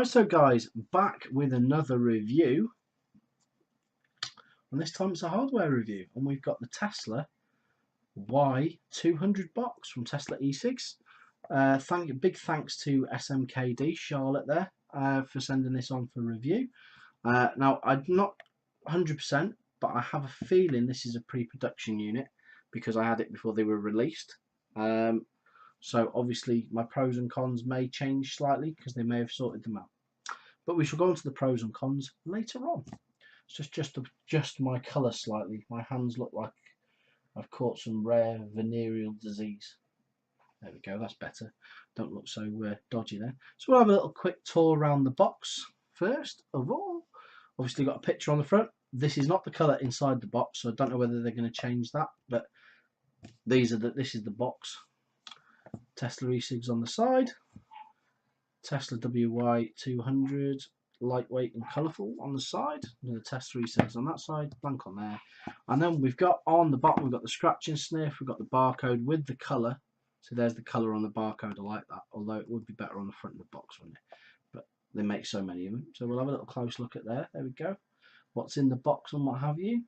Right, so guys, back with another review, and this time it's a hardware review, and we've got the Tesla Y200 box from Tesla E-Cigs. Big thanks to SMKD Charlotte there for sending this on for review. Now I'm not 100%, but I have a feeling this is a pre-production unit because I had it before they were released. So obviously my pros and cons may change slightly because they may have sorted them out. But we shall go on to the pros and cons later on. It's just adjust my colour slightly. My hands look like I've caught some rare venereal disease. There we go, that's better. Don't look so dodgy then. So we'll have a little quick tour around the box first of all. Obviously got a picture on the front. This is not the colour inside the box, so I don't know whether they're going to change that, but this is the box. Tesla E-Cigs on the side. Tesla WY200, lightweight and colourful on the side. The Tesla E-Cigs on that side, blank on there. And then we've got on the bottom, we've got the scratch and sniff, we've got the barcode with the colour. So there's the colour on the barcode, I like that. Although it would be better on the front of the box, wouldn't it? But they make so many of them. So we'll have a little close look at there. There we go. What's in the box and what have you.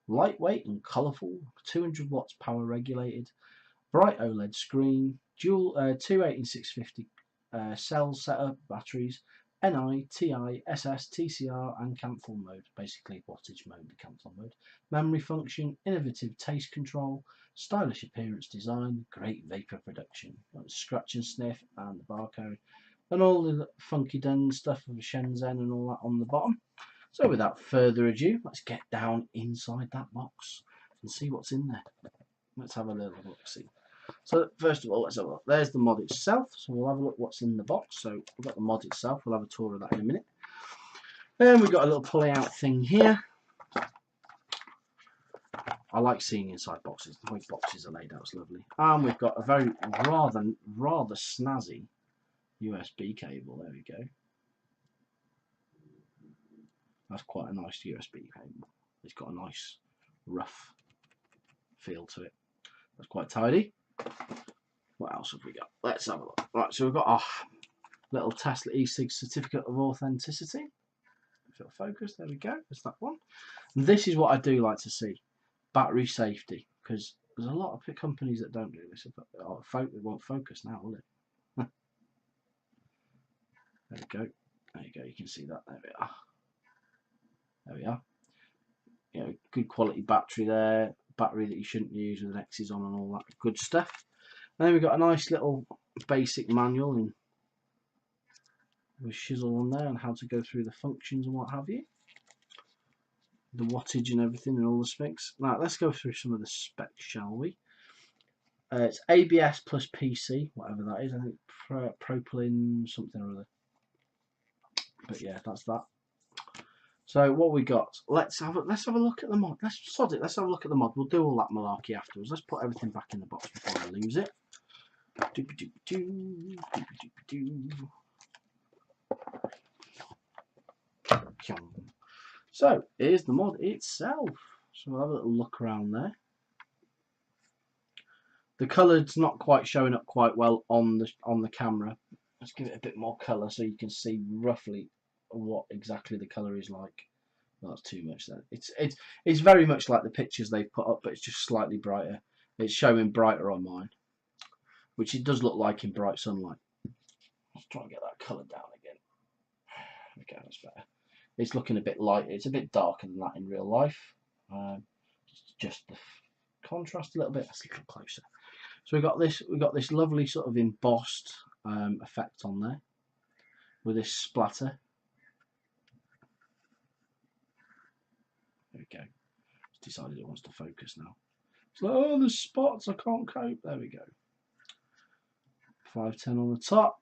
Lightweight and colourful, 200 watts power regulated, bright OLED screen, dual 2 18650 cell setup batteries, NI, TI, SS, TCR and cancel mode, basically wattage mode, the cancel mode, memory function, innovative taste control, stylish appearance design, great vapor production, scratch and sniff and the barcode, and all the funky done stuff of Shenzhen and all that on the bottom. So without further ado, let's get down inside that box and see what's in there. Let's have a little look, see. So first of all, let's have a look. There's the mod itself. So we'll have a look what's in the box. So we've got the mod itself. We'll have a tour of that in a minute. Then we've got a little pulley out thing here. I like seeing inside boxes. The way boxes are laid out is lovely. And we've got a very rather snazzy USB cable. There we go. That's quite a nice USB cable. It's got a nice rough feel to it. That's quite tidy. What else have we got? Let's have a look. Right, so we've got our little Tesla E-Cig certificate of authenticity. If it'll focus, there we go. There's that one. And this is what I do like to see: battery safety, because there's a lot of companies that don't do this. It won't focus now, will it? There we go. There you go. You can see that. There we are. There we are. You know, good quality battery there. Battery that you shouldn't use with an Ecig on and all that good stuff. And then we've got a nice little basic manual in with chisel on there and how to go through the functions and what have you. The wattage and everything and all the specs. Now let's go through some of the specs, shall we? It's ABS plus PC, whatever that is. I think propylene something or other. But yeah, that's that. So what we got? Let's have a look at the mod. Let's sod it. Let's have a look at the mod. We'll do all that malarkey afterwards. Let's put everything back in the box before I lose it. So here's the mod itself. So we'll have a little look around there. The colour's not quite showing up quite well on the camera. Let's give it a bit more colour so you can see roughly what exactly the colour is like. Well, that's too much then. It's very much like the pictures they've put up, but it's just slightly brighter. It's showing brighter on mine, which it does look like in bright sunlight. Let's try and get that colour down again. Okay, that's better. It's looking a bit light. It's a bit darker than that in real life. Just the contrast a little bit. That's a little closer. So we've got this lovely sort of embossed effect on there with this splatter. There we go. It's decided it wants to focus now. It's like, oh, there's spots, I can't cope. There we go. 510 on the top.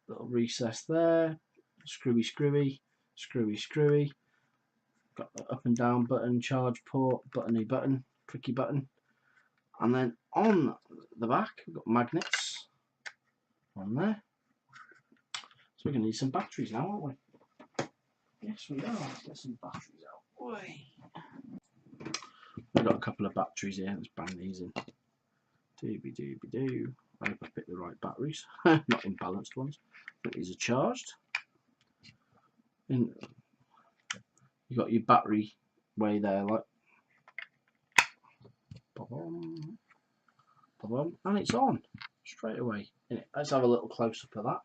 Little recess there. Screwy, screwy, screwy, screwy. Got the up and down button, charge port, buttony button, clicky button. And then on the back, we've got magnets on there. So we're going to need some batteries now, aren't we? Yes, we are. Let's get some batteries out. Oi. We've got a couple of batteries here. Let's bang these in. Dooby dooby doo. I hope I picked the right batteries, not imbalanced ones. But these are charged. you got your battery way there, like, and it's on straight away. Let's have a little close up of that.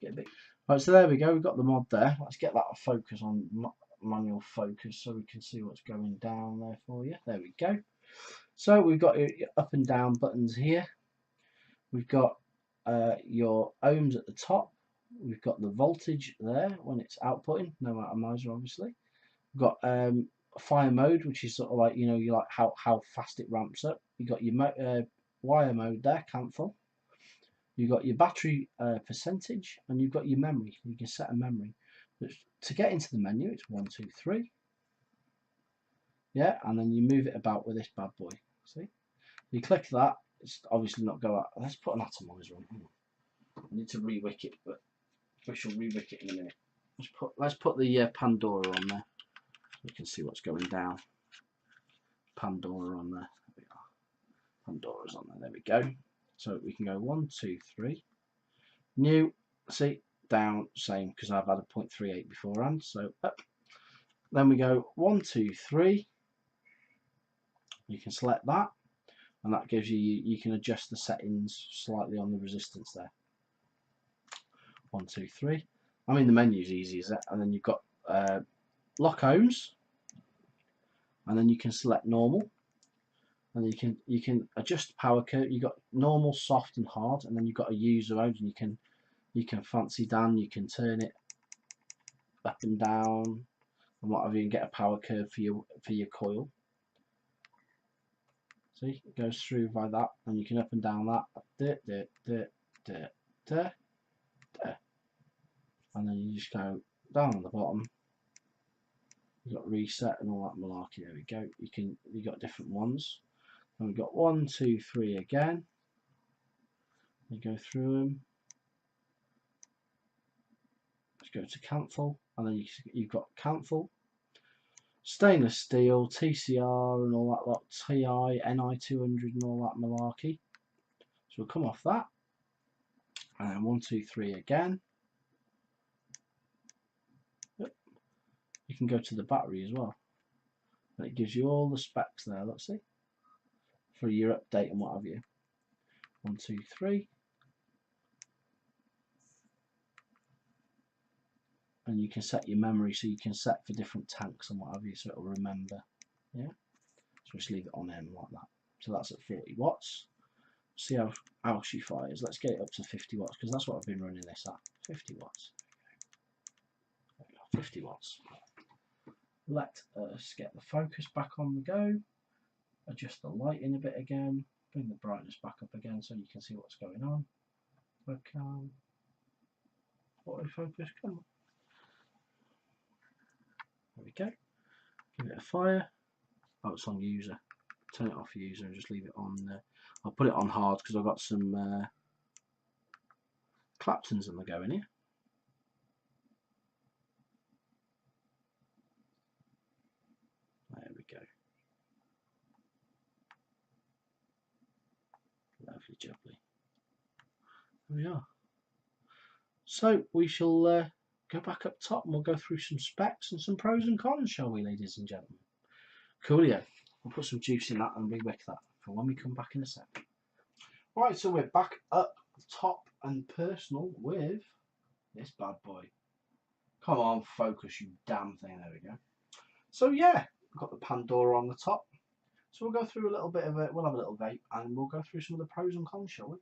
Get a bit. Right, so there we go. We've got the mod there. Let's get that focus on manual focus so we can see what's going down there for you. There we go. So we've got your up and down buttons here. We've got your ohms at the top. We've got the voltage there when it's outputting, no atomizer obviously. We've got fire mode, which is sort of like, you like how fast it ramps up. You've got your wire mode there, cancel. You've got your battery percentage, and you've got your memory. You can set a memory. But to get into the menu, it's 1, 2, 3. Yeah, and then you move it about with this bad boy. See? You click that. It's obviously not go out. Let's put an atomizer on. I need to rewick it, but we shall rewick it in a minute. Let's put the Pandora on there. You can see what's going down. Pandora on there. There we are. Pandora's on there. There we go. So we can go 1, 2, 3. New. See, down, same, because I've had a 0.38 beforehand. So up. Then we go 1, 2, 3. You can select that, and that gives you can adjust the settings slightly on the resistance there. 1, 2, 3. I mean, the menu's easy as that. And then you've got lock ohms, and then you can select normal, and you can adjust the power curve. You've got normal, soft, and hard, and then you've got a user mode, and you can fancy down. You can turn it up and down, and whatever. You can get a power curve for your coil. See, it goes through by that, and you can up and down that. And then you just go down on the bottom. You've got reset and all that malarkey. There we go. You got different ones. And we've got 1, 2, 3 again. You go through them. Let's go to cancel, and then you've got cancel. Stainless steel, TCR and all that lot, TI, NI200 and all that malarkey. So we'll come off that. And then 1, 2, 3 again. Yep. You can go to the battery as well. And it gives you all the specs there, let's see. For your update and what have you. 1, 2, 3. And you can set your memory, so you can set for different tanks and what have you, so it'll remember. Yeah. So just leave it on M like that. So that's at 40 watts. See how she fires. Let's get it up to 50 watts, because that's what I've been running this at. 50 watts. There we go. 50 watts. Let us get the focus back on the go. Adjust the lighting a bit again. Bring the brightness back up again so you can see what's going on. Webcam. Autofocus. Come on. There we go. Give it a fire. Oh, it's on user. Turn it off user and just leave it on. I'll put it on hard because I've got some Claptons on the go in here. There we go. Lovely jubbly. There we are. So we shall go back up top and we'll go through some specs and some pros and cons, shall we, ladies and gentlemen? Coolio. We'll put some juice in that and rewick that for when we come back in a sec. Right, so we're back up top and personal with this bad boy. Come on, focus, you damn thing. There we go. So yeah, we've got the Pandora on the top. So we'll go through a little bit of it. We'll have a little vape and we'll go through some of the pros and cons, shall we?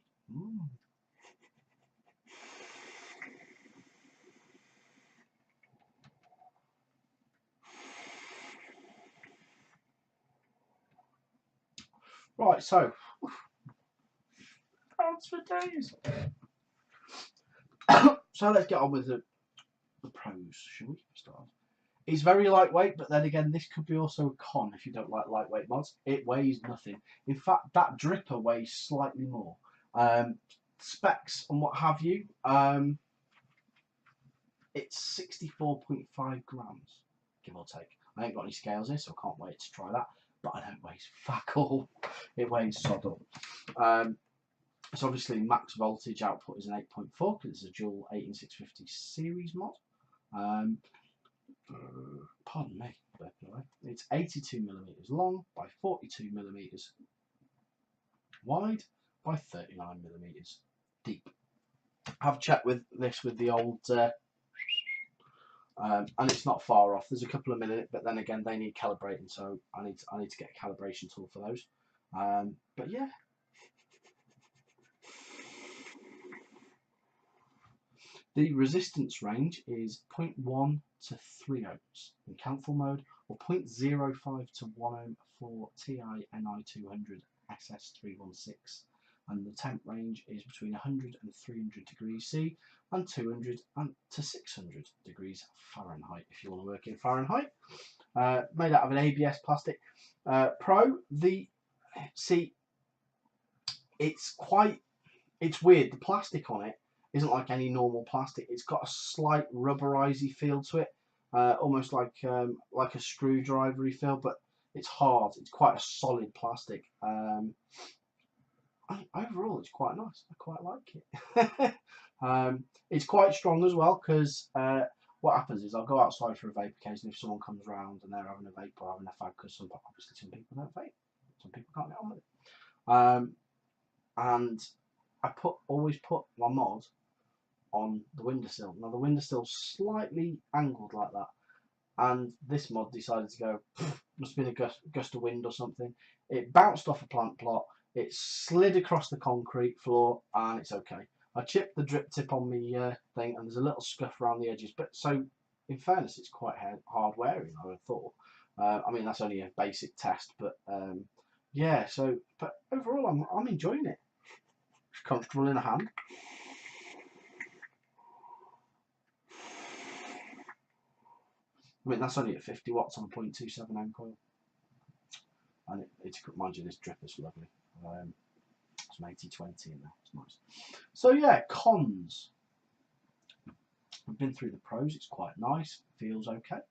Right, so pants for days. So let's get on with the pros, shall we? Start. It's very lightweight, but then again, this could be also a con if you don't like lightweight mods. It weighs nothing. In fact, that dripper weighs slightly more. Specs and what have you. It's 64.5 grams, give or take. I ain't got any scales here, so I can't wait to try that. But I know it weighs fuck all. It weighs sod all. So obviously max voltage output is an 8.4 because it's a dual 18650 series mod. pardon me, it's 82mm long by 42mm wide by 39mm deep. I've checked with this with the old and it's not far off. There's a couple of minutes, but then again they need calibrating, so I need to get a calibration tool for those. But yeah, the resistance range is 0.1 to 3 ohms in cancel mode, or 0.05 to 1 ohm for TI NI 200 SS316, and the temp range is between 100 and 300 degrees C and 200 to 600 degrees Fahrenheit if you want to work in Fahrenheit. Made out of an ABS plastic. It's weird. The plastic on it isn't like any normal plastic. It's got a slight rubberizey feel to it, almost like a screwdrivery feel, but it's hard. It's quite a solid plastic. Overall, it's quite nice. I quite like it. It's quite strong as well, because what happens is I'll go outside for a vape occasionally if someone comes around and they're having a vape or having a fag, because obviously some people don't vape. Some people can't get on with it. And I always put my mod on the windowsill. Now the windowsill's slightly angled like that, and this mod decided to go, must have been a gust of wind or something. It bounced off a plant plot, it slid across the concrete floor, and it's okay. I chipped the drip tip on the thing, and there's a little scuff around the edges, but so in fairness it's quite hard wearing, I would have thought. I mean, that's only a basic test, but yeah, so but overall I'm enjoying it. It's comfortable in the hand. I mean, that's only at 50 watts on 0.27 amp coil. And mind you, this drip is lovely. Some 80/20 in there, it's nice. So yeah, cons. I've been through the pros, it's quite nice, feels okay.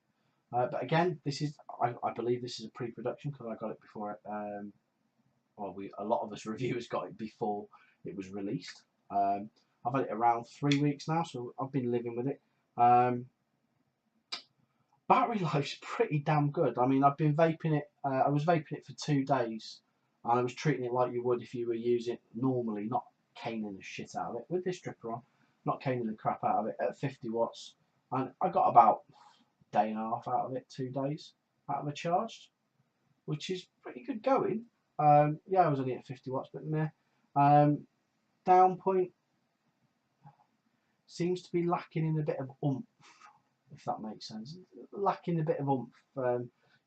But again, I believe this is a pre-production, because I got it before, a lot of us reviewers got it before it was released. I've had it around 3 weeks now, so I've been living with it. Battery life's pretty damn good. I mean, I've been vaping it, I was vaping it for 2 days, and I was treating it like you would if you were using it normally, not caning the shit out of it, with this stripper on, not caning the crap out of it, at 50 watts, and I got about a day and a half out of it, 2 days out of a charge, which is pretty good going. Yeah, I was only at 50 watts, but meh. Down point seems to be lacking in a bit of oomph, if that makes sense. Lacking a bit of oomph.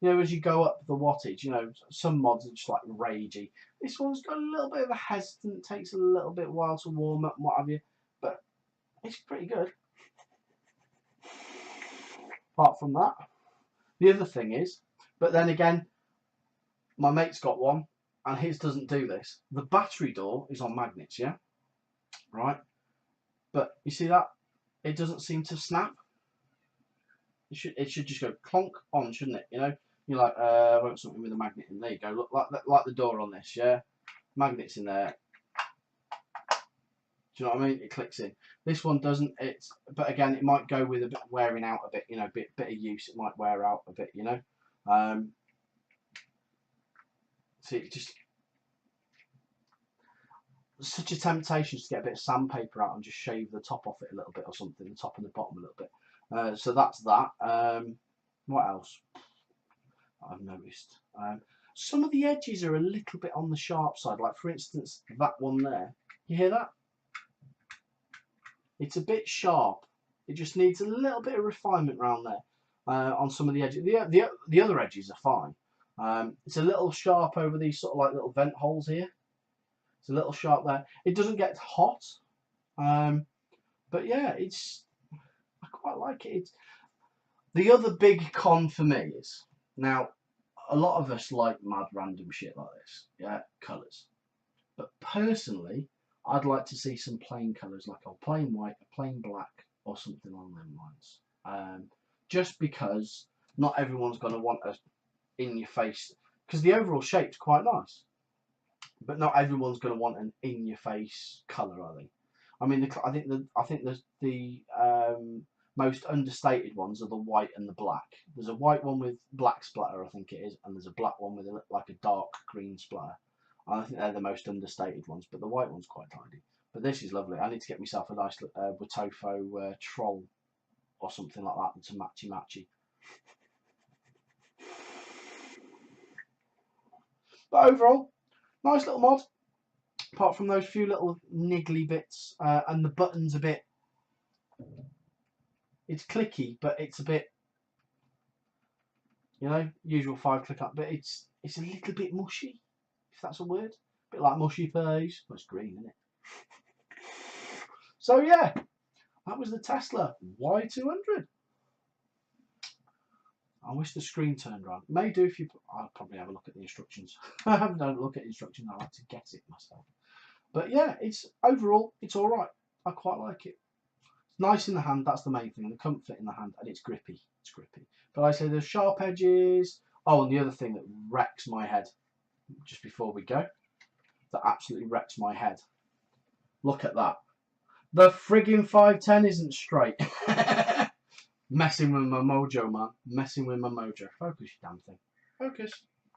You know, as you go up the wattage, you know, some mods are just like ragey. This one's got a little bit of a hesitant, takes a little bit while to warm up and what have you, but it's pretty good. Apart from that, the other thing is, but then again, my mate's got one, and his doesn't do this. The battery door is on magnets, yeah? Right? But you see that? It doesn't seem to snap. It should just go clonk on, shouldn't it? You know? You're like, I want something with a magnet in. There you go. Look, like the door on this, yeah? Magnets in there. Do you know what I mean? It clicks in. This one doesn't. But again, it might go with a bit wearing out a bit. You know, bit of use. It might wear out a bit. You know. See, it just such a temptation to get a bit of sandpaper out and just shave the top off it a little bit or something, the top and the bottom a little bit. So that's that. What else I've noticed? Some of the edges are a little bit on the sharp side. Like for instance, that one there. You hear that? It's a bit sharp. It just needs a little bit of refinement around there on some of the edges. The other edges are fine. It's a little sharp over these sort of like little vent holes here. It's a little sharp there. It doesn't get hot, but yeah, I quite like it. The other big con for me is, now, a lot of us like mad random shit like this, yeah, colours. But personally, I'd like to see some plain colours, like a plain white, a plain black, or something along them lines. Just because not everyone's going to want a in-your-face, because the overall shape's quite nice. But not everyone's going to want an in-your-face colour, are they? I mean, I think the most understated ones are the white and the black. There's a white one with black splatter, I think it is, and there's a black one with like a dark green splatter. I think they're the most understated ones, but the white one's quite tidy. But this is lovely. I need to get myself a nice Watofo troll or something like that to matchy. But overall, nice little mod. Apart from those few little niggly bits, and the button's a bit. It's clicky, but it's a bit, usual 5-click up. But it's a little bit mushy, if that's a word. A bit like mushy face. Well, it's green, isn't it? So yeah, that was the Tesla Y200. I wish the screen turned around. May do if you. I'll probably have a look at the instructions. I don't look at the instructions. I like to get it myself. But yeah, overall it's all right. I quite like it. It's nice in the hand. That's the main thing. The comfort in the hand, and it's grippy. It's grippy. But like I say, there's sharp edges. Oh, and the other thing that wrecks my head, just before we go, that absolutely wrecks my head. Look at that. The friggin' 510 isn't straight. Messing with my mojo, man. Messing with my mojo. Focus, you damn thing. Focus.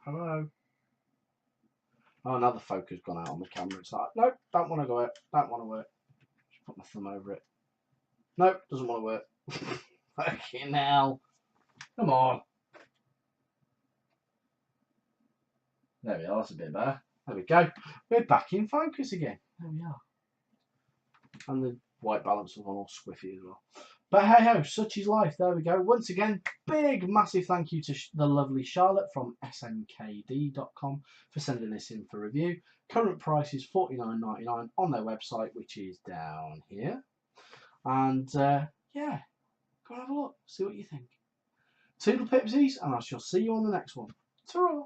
Hello. Oh, now the focus gone out on the camera. It's like, nope, don't want to go out. Don't want to work. Just put my thumb over it. Nope, doesn't want to work. Fucking hell. Come on. There we are. That's a bit better. There we go. We're back in focus again. There we are. And the white balance was all squiffy as well. But hey ho, such is life. There we go. Once again, big massive thank you to the lovely Charlotte from smkd.com for sending this in for review. Current price is $49.99 on their website, which is down here. And yeah, go and have a look, see what you think. Toodle pipsies, and I shall see you on the next one. Ta-ra!